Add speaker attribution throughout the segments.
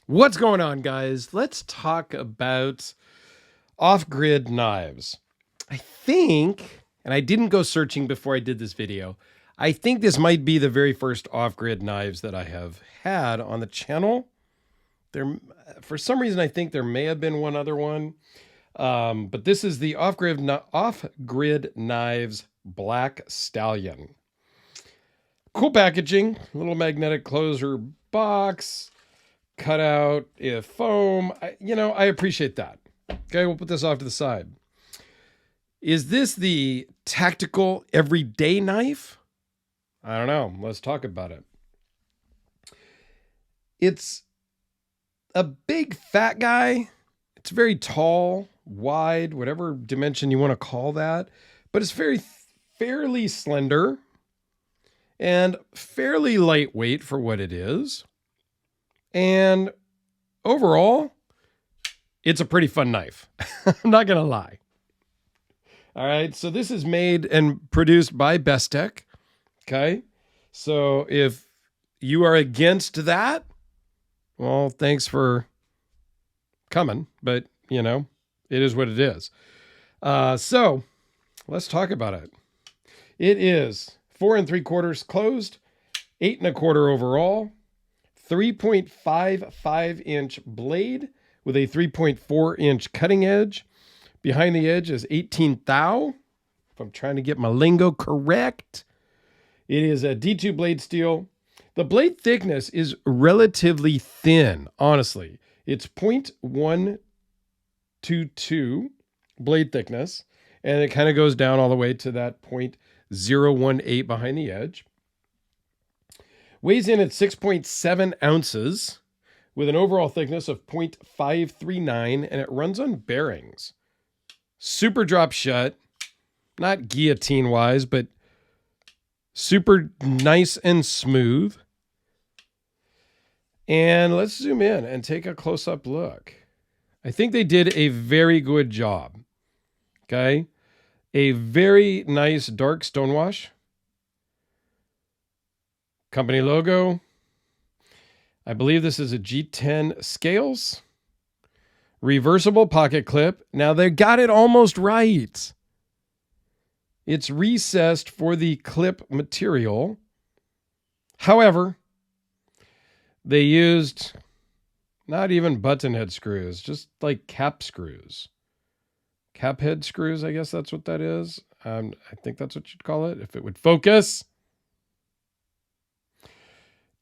Speaker 1: What's going on, guys? Let's talk about off-grid knives. I think, and I didn't go searching before I did this video, I think this might be the very first off-grid knives that I have had on the channel. There, for some reason, I think there may have been one other one, but this is the off-grid knives Black Stallion. Cool packaging, little magnetic closer box. Cut out foam. I appreciate that. Okay, we'll put this off to the side. Is this the tactical everyday knife? I don't know. Let's talk about it. It's a big fat guy. It's very tall, wide, whatever dimension you want to call that. But it's fairly slender and fairly lightweight for what it is. And overall, it's a pretty fun knife. I'm not going to lie. All right. So this is made and produced by Bestech. Okay. So if you are against that, well, thanks for coming. But, it is what it is. So let's talk about it. It is 4 3/4 closed, 8 1/4 overall. 3.55-inch blade with a 3.4-inch cutting edge. Behind the edge is 18 thou, if I'm trying to get my lingo correct. It is a D2 blade steel. The blade thickness is relatively thin, honestly. It's 0.122 blade thickness, and it kind of goes down all the way to that 0.018 behind the edge. Weighs in at 6.7 ounces with an overall thickness of 0.539, and it runs on bearings. Super drop shut, not guillotine wise, but super nice and smooth. And let's zoom in and take a close-up look. I think they did a very good job. Okay. A very nice dark stonewash. Company logo. I believe this is a G10 scales. Reversible pocket clip. Now they got it almost right. It's recessed for the clip material. However, they used not even button head screws, just like cap screws. Cap head screws, I guess that's what that is. I think that's what you'd call it if it would focus.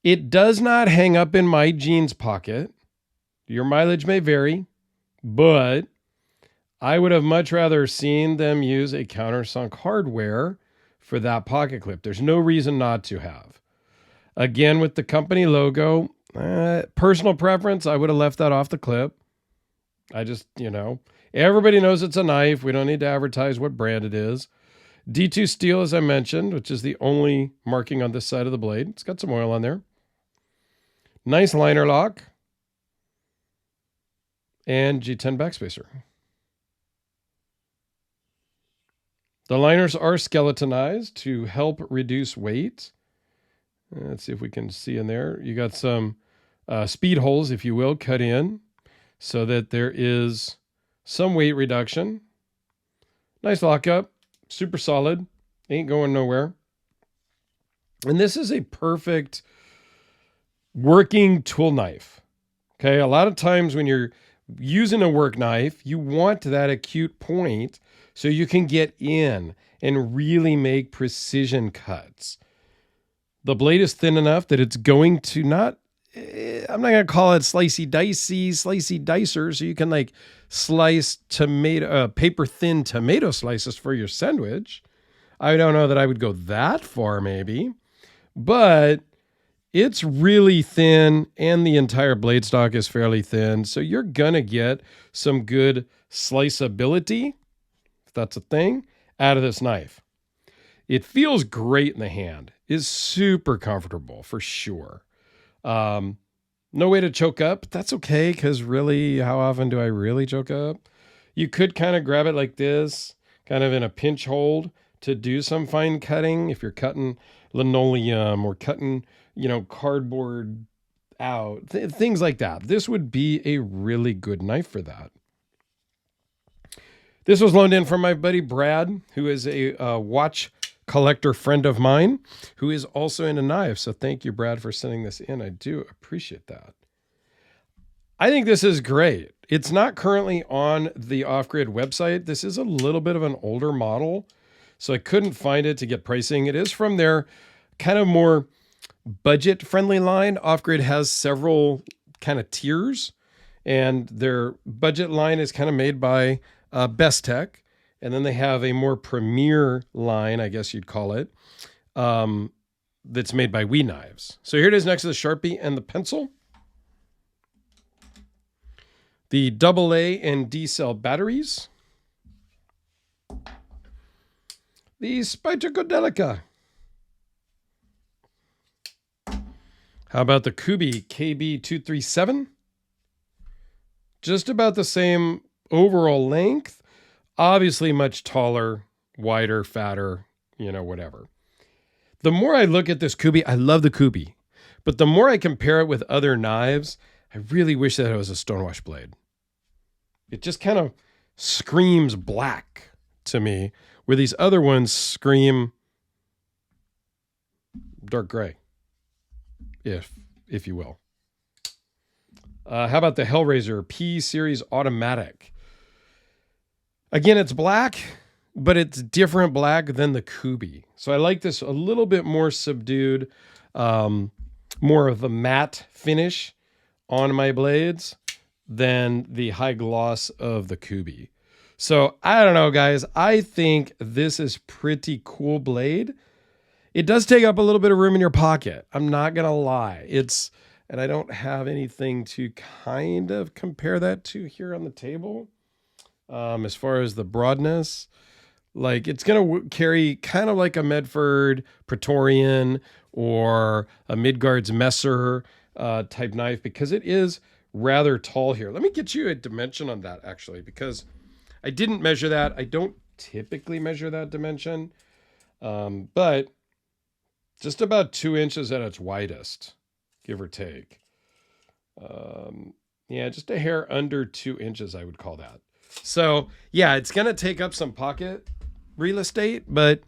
Speaker 1: It does not hang up in my jeans pocket. Your mileage may vary, but I would have much rather seen them use a countersunk hardware for that pocket clip. There's no reason not to have. Again, with the company logo, personal preference, I would have left that off the clip. I just, everybody knows it's a knife. We don't need to advertise what brand it is. D2 steel, as I mentioned, which is the only marking on this side of the blade. It's got some oil on there. Nice liner lock. And G10 backspacer. The liners are skeletonized to help reduce weight. Let's see if we can see in there. You got some speed holes, if you will, cut in so that there is some weight reduction. Nice lockup. Super solid. Ain't going nowhere. And this is a perfect working tool knife. Okay, a lot of times when you're using a work knife, you want that acute point so you can get in and really make precision cuts. The blade is thin enough that it's going to I'm not going to call it slicey dicer, so you can like slice paper thin tomato slices for your sandwich. I don't know that I would go that far maybe, but it's really thin and the entire blade stock is fairly thin. So you're going to get some good sliceability, if that's a thing, out of this knife. It feels great in the hand. It's super comfortable for sure. No way to choke up. But that's okay because really, how often do I really choke up? You could kind of grab it like this, kind of in a pinch hold to do some fine cutting if you're cutting linoleum or cutting, cardboard out, things like that. This would be a really good knife for that. This was loaned in from my buddy Brad, who is a watch collector friend of mine, who is also into knives. So thank you, Brad, for sending this in. I do appreciate that. I think this is great. It's not currently on the Off-Grid website. This is a little bit of an older model, so I couldn't find it to get pricing. It is from their kind of more budget-friendly line. Off-Grid has several kind of tiers, and their budget line is kind of made by Best Tech, and then they have a more premier line, I guess you'd call it, that's made by We Knives. So here it is next to the Sharpie and the pencil. The AA and D cell batteries. The Spytocodelica. How about the Kubi KB237? Just about the same overall length, obviously much taller, wider, fatter, whatever. The more I look at this Kubi, I love the Kubi, but the more I compare it with other knives, I really wish that it was a stonewash blade. It just kind of screams black to me, where these other ones scream dark gray, if you will. How about the Hellraiser P Series Automatic? Again, it's black, but it's different black than the Kubi. So I like this a little bit more subdued, more of a matte finish on my blades than the high gloss of the Kubi. So I don't know, guys. I think this is pretty cool blade. It does take up a little bit of room in your pocket. I'm not going to lie. And I don't have anything to kind of compare that to here on the table. As far as the broadness, like it's going to carry kind of like a Medford Praetorian or a Midgard's Messer type knife, because it is rather tall here. Let me get you a dimension on that, actually, because I didn't measure that. I don't typically measure that dimension, but just about 2 inches at its widest, give or take. Yeah, just a hair under 2 inches, I would call that. So yeah, it's going to take up some pocket real estate, but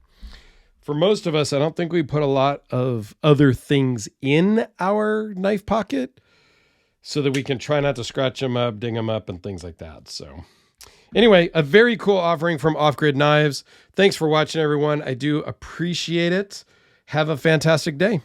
Speaker 1: for most of us, I don't think we put a lot of other things in our knife pocket so that we can try not to scratch them up, ding them up, and things like that. So anyway, a very cool offering from Off-Grid Knives. Thanks for watching, everyone. I do appreciate it. Have a fantastic day.